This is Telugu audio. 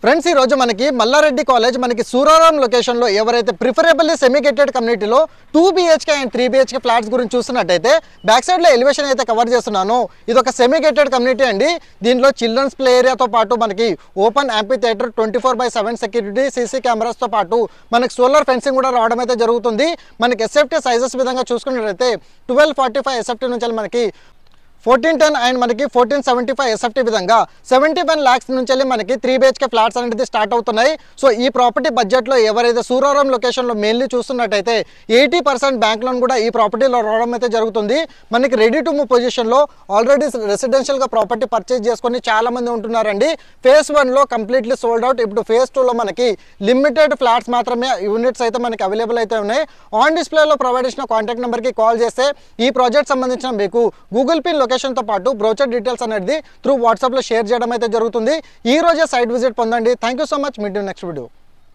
ఫ్రెండ్స్, ఈ రోజు మనకి మల్లారెడ్డి కాలేజ్ మనకి సూరారం లొకేషన్లో ఎవరైతే ప్రిఫరబుల్లీ సెమీ గేటెడ్ కమ్యూనిటీలో 2 BHK అండ్ 3 BHK ఫ్లాట్స్ గురించి చూస్తున్నట్టయితే బ్యాక్ సైడ్లో ఎలివేషన్ అయితే కవర్ చేస్తున్నాను. ఇది ఒక సెమీ గేటెడ్ కమ్యూనిటీ అండి. దీనిలో చిల్డ్రన్స్ ప్లే ఏరియాతో పాటు మనకి ఓపెన్ యాంపీ థియేటర్ 24/7 సెక్యూరిటీ సీసీ కెమెరాస్తో పాటు మనకి సోలార్ ఫెన్సింగ్ కూడా రావడం అయితే జరుగుతుంది. మనకి ఎస్ఎఫ్టీ సైజెస్ విధంగా చూసుకున్నట్లయితే 1245 ఎస్ఎఫ్టీ నుంచి మనకి 1410 అండ్ మనకి 1475 ఎస్ఎఫ్టీ విధంగా 71 lakhs నుంచి మనకి 3 BHK ఫ్లాట్స్ అనేది స్టార్ట్ అవుతున్నాయి. సో ఈ ప్రాపర్టీ బడ్జెట్లో ఎవరైతే సూరారం లొకేషన్లో మెయిన్లీ చూస్తున్నట్టయితే 80% బ్యాంక్ లోన్ కూడా ఈ ప్రాపర్టీలో రావడం అయితే జరుగుతుంది. మనకి రెడీ టు మూవ్ పొజిషన్లో ఆల్రెడీ రెసిడెన్షియల్గా ప్రాపర్టీ పర్చేజ్ చేసుకొని చాలామంది ఉంటున్నారండి. ఫేజ్ 1లో కంప్లీట్లీ సోల్డ్ అవుట్. ఇప్పుడు ఫేజ్ 2లో మనకి లిమిటెడ్ ఫ్లాట్స్ మాత్రమే యూనిట్స్ అయితే మనకి అవైలబుల్ అయితే ఉన్నాయి. ఆన్ డిస్ప్లేలో ప్రొవైడ్ చేసిన కాంటాక్ట్ నెంబర్కి కాల్ చేస్తే ఈ ప్రాజెక్ట్ సంబంధించిన మీకు గూగుల్ పే లొకేషన్తో పాటు బ్రోచర్ డీటెయిల్స్ అనేది త్రూ వాట్సాప్లో షేర్ చేయడం అయితే జరుగుతుంది. ఈ రోజే సైట్ విజిట్ పొందండి. Thank you so much. Meet you next video.